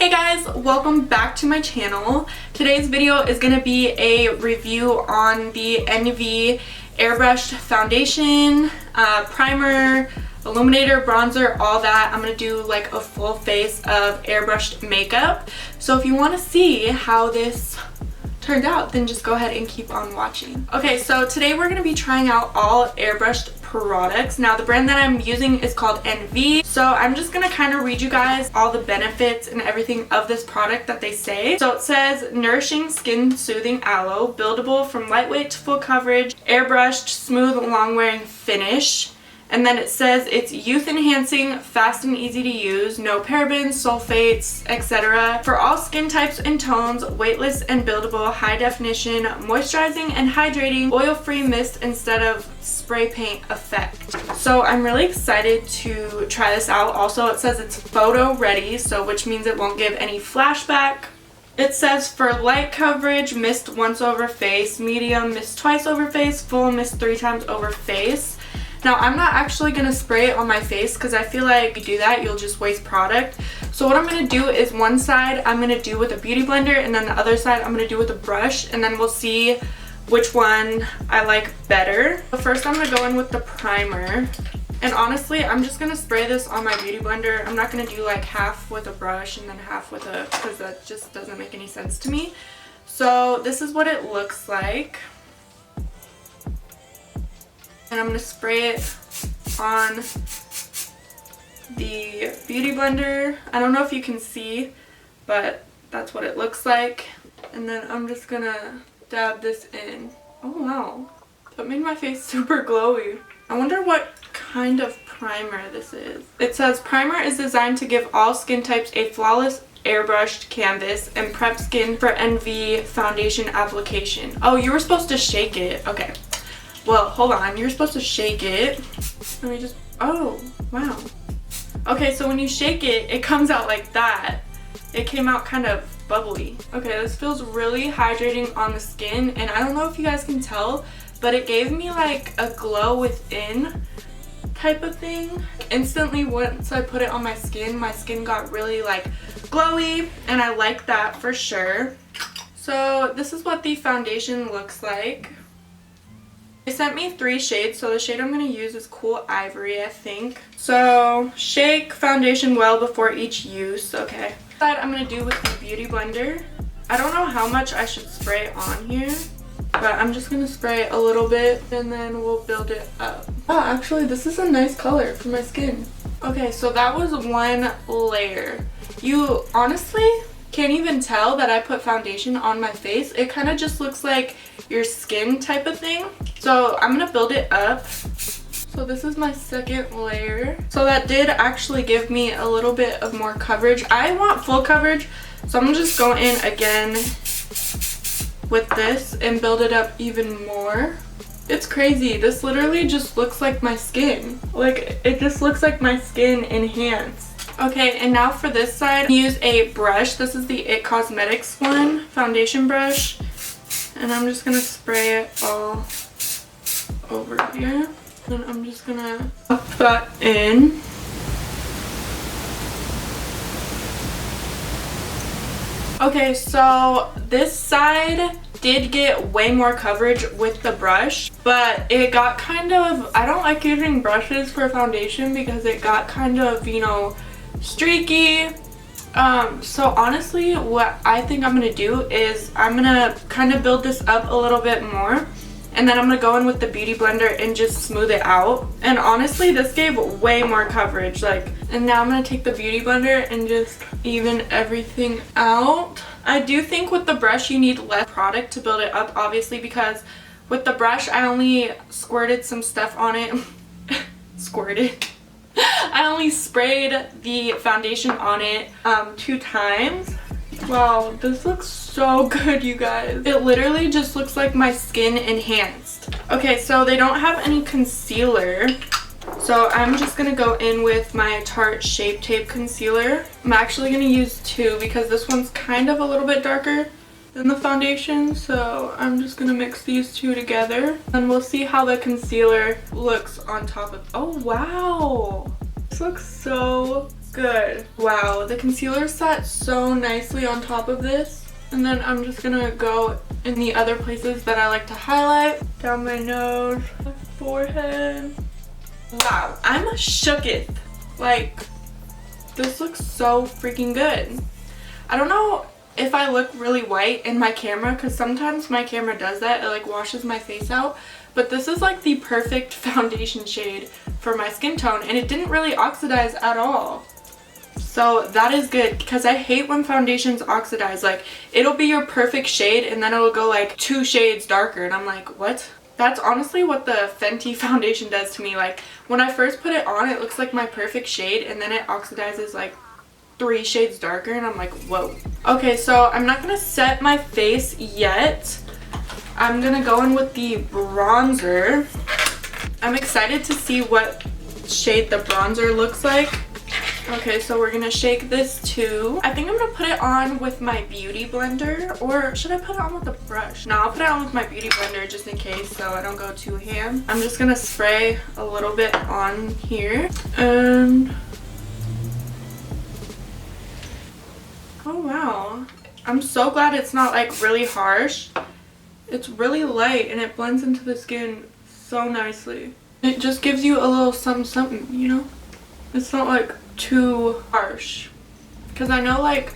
Hey guys, welcome back to my channel. Today's video is going to be a review on the NV Airbrushed foundation, primer, illuminator, bronzer, all that. I'm going to do like a full face of airbrushed makeup. So if you want to see how this turned out, then just go ahead and keep on watching. Okay, so today we're going to be trying out all airbrushed products. Now the brand that I'm using is called NV. So I'm just going to kind of read you guys all the benefits and everything of this product that they say. So it says nourishing skin soothing aloe, buildable from lightweight to full coverage, airbrushed, smooth, long wearing finish. And then it says it's youth enhancing, fast and easy to use, no parabens, sulfates, etc. For all skin types and tones, weightless and buildable, high definition, moisturizing and hydrating, oil-free mist instead of spray paint effect. So I'm really excited to try this out. Also, it says it's photo ready, so which means it won't give any flashback. It says for light coverage, mist once over face, medium, mist twice over face, full, mist 3 times over face. Now, I'm not actually going to spray it on my face because I feel like if you do that, you'll just waste product. So what I'm going to do is one side I'm going to do with a beauty blender, and then the other side I'm going to do with a brush, and then we'll see which one I like better. But first I'm going to go in with the primer. And honestly, I'm just going to spray this on my beauty blender. I'm not going to do like half with a brush and then half with a, because that just doesn't make any sense to me. So this is what it looks like. And I'm going to spray it on the beauty blender. I don't know if you can see, but that's what it looks like. And then I'm just going to dab this in. Oh wow, that made my face super glowy. I wonder what kind of primer this is. It says primer is designed to give all skin types a flawless airbrushed canvas and prep skin for NV foundation application. Oh, you were supposed to shake it. Okay. Well, hold on. You're supposed to shake it. Let me just... Oh, wow. Okay, so when you shake it, it comes out like that. It came out kind of bubbly. Okay, this feels really hydrating on the skin, and I don't know if you guys can tell, but it gave me like a glow within type of thing. Instantly, once I put it on my skin got really like glowy, and I like that for sure. So this is what the foundation looks like. They sent me 3 shades, so the shade I'm going to use is Cool Ivory, I think. So, shake foundation well before each use. Okay. That I'm going to do with the Beauty Blender. I don't know how much I should spray on here, but I'm just going to spray a little bit, and then we'll build it up. Oh, actually, this is a nice color for my skin. Okay, so that was one layer. You honestly can't even tell that I put foundation on my face. It kind of just looks like your skin type of thing. So I'm gonna build it up. So this is my second layer. So that did actually give me a little bit of more coverage. I want full coverage, so I'm gonna just go in again with this and build it up even more. It's crazy. This literally just looks like my skin. Like, it just looks like my skin enhanced. Okay, and now for this side, use a brush. This is the It Cosmetics one, foundation brush. And I'm just going to spray it all over here. And I'm just going to pop that in. Okay, so this side did get way more coverage with the brush, but it got kind of, I don't like using brushes for foundation because it got kind of, you know, streaky. So honestly, what I think I'm gonna do is I'm gonna kind of build this up a little bit more, and then I'm gonna go in with the beauty blender and just smooth it out. And honestly, this gave way more coverage, like, and now I'm gonna take the beauty blender and just even everything out. I do think with the brush you need less product to build it up, obviously, because with the brush I only squirted some stuff on it. Squirted. I only sprayed the foundation on it 2 times. Wow, this looks so good, you guys. It literally just looks like my skin enhanced. Okay, so they don't have any concealer, so I'm just gonna go in with my Tarte Shape Tape concealer. I'm actually gonna use 2 because this one's kind of a little bit darker than the foundation, so I'm just gonna mix these 2 together, and we'll see how the concealer looks on top of. Oh wow, this looks so good. Wow, the concealer sat so nicely on top of this. And then I'm just gonna go in the other places that I like to highlight. Down my nose, my forehead. Wow, I'm shooketh. Like, this looks so freaking good. I don't know if I look really white in my camera, because sometimes my camera does that. It like washes my face out. But this is like the perfect foundation shade for my skin tone, and it didn't really oxidize at all. So that is good, because I hate when foundations oxidize. Like, it'll be your perfect shade and then it'll go like 2 shades darker, and I'm like, what? That's honestly what the Fenty foundation does to me. Like, when I first put it on, it looks like my perfect shade, and then it oxidizes like 3 shades darker, and I'm like, whoa. Okay, so I'm not gonna set my face yet. I'm gonna go in with the bronzer. I'm excited to see what shade the bronzer looks like. Okay, so we're gonna shake this too. I think I'm gonna put it on with my beauty blender, or should I put it on with a brush? No, I'll put it on with my beauty blender just in case, so I don't go too ham. I'm just gonna spray a little bit on here, and oh wow, I'm so glad it's not like really harsh. It's really light and it blends into the skin so nicely. It just gives you a little something, you know? It's not like too harsh, because I know like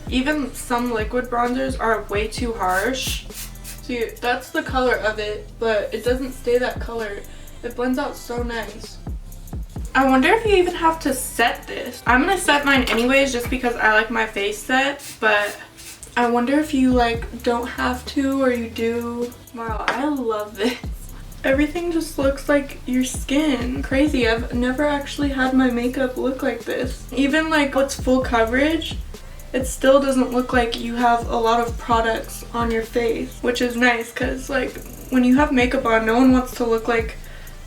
even some liquid bronzers are way too harsh. See, that's the color of it, but it doesn't stay that color. It blends out so nice. I wonder if you even have to set this. I'm gonna set mine anyways just because I like my face set, but I wonder if you like don't have to, or you do. Wow, I love this. Everything just looks like your skin. Crazy. I've never actually had my makeup look like this. Even like what's full coverage, it still doesn't look like you have a lot of products on your face, which is nice, because like when you have makeup on, no one wants to look like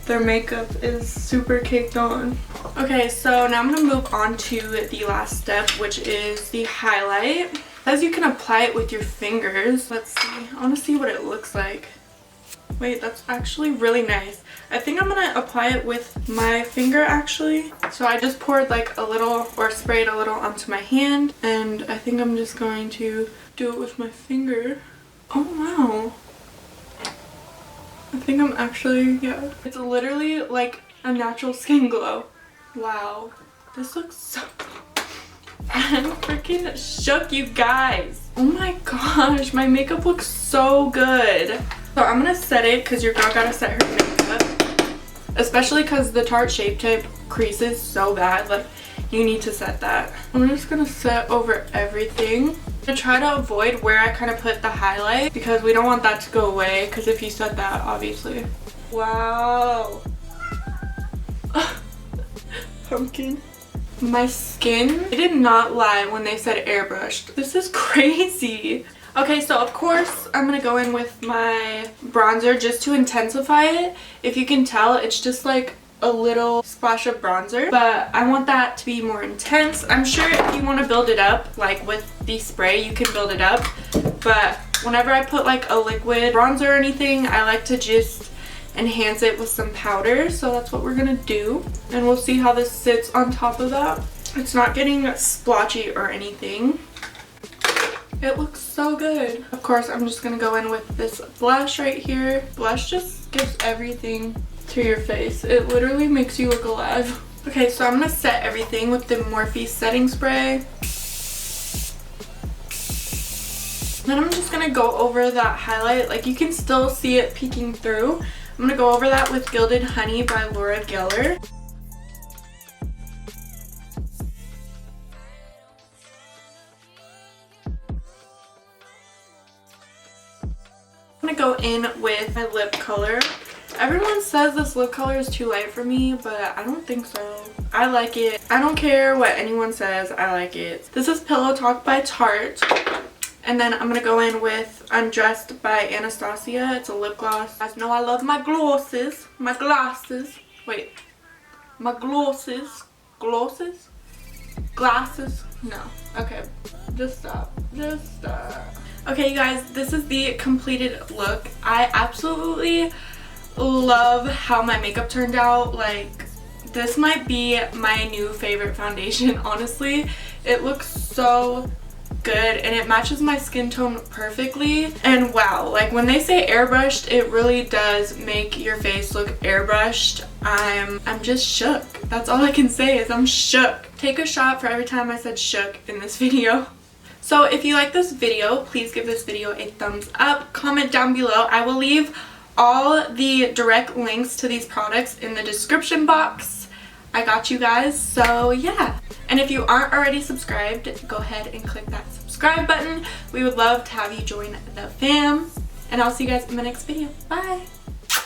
their makeup is super caked on. Okay, so now I'm gonna move on to the last step, which is the highlight. As you can apply it with your fingers. Let's see. I want to see what it looks like. Wait, that's actually really nice. I think I'm gonna apply it with my finger actually. So I just poured like a little, or sprayed a little onto my hand, and I think I'm just going to do it with my finger. Oh wow. I think I'm actually, yeah. It's literally like a natural skin glow. Wow. This looks so... I'm freaking shook, you guys. Oh my gosh, my makeup looks so good. So I'm gonna set it, because your girl gotta set her makeup. Especially because the Tarte Shape Tape creases so bad. Like, you need to set that. I'm just gonna set over everything. I'm gonna try to avoid where I kind of put the highlight, because we don't want that to go away, because if you set that, obviously. Wow. Pumpkin. My skin, they did not lie when they said airbrushed. This is crazy. Okay, so of course I'm gonna go in with my bronzer just to intensify it. If you can tell, it's just like a little splash of bronzer, but I want that to be more intense. I'm sure if you want to build it up, like with the spray, you can build it up, but whenever I put like a liquid bronzer or anything, I like to just enhance it with some powder. So that's what we're gonna do, and we'll see how this sits on top of that. It's not getting splotchy or anything. It looks so good. Of course, I'm just gonna go in with this blush right here. Blush just gives everything to your face. It literally makes you look alive. Okay, so I'm gonna set everything with the Morphe setting spray. Then I'm just gonna go over that highlight. Like, you can still see it peeking through. I'm gonna go over that with Gilded Honey by Laura Geller. I'm gonna go in with my lip color. Everyone says this lip color is too light for me, but I don't think so. I like it. I don't care what anyone says, I like it. This is Pillow Talk by Tarte. And then I'm gonna go in with Undressed by Anastasia. It's a lip gloss. You guys know I love my glosses. My glasses. Wait. My glosses. Glosses? Glasses? No. Okay. Just stop. Just stop. Okay, you guys, this is the completed look. I absolutely love how my makeup turned out. Like, This might be my new favorite foundation, honestly. It looks so good and it matches my skin tone perfectly. And wow, like when they say airbrushed, it really does make your face look airbrushed. I'm just shook. That's all I can say is I'm shook. Take a shot for every time I said shook in this video. So if you like this video, please give this video a thumbs up. Comment down below. I will leave all the direct links to these products in the description box. I got you guys, so yeah. And if you aren't already subscribed, go ahead and click that subscribe button. We would love to have you join the fam. And I'll see you guys in my next video. Bye!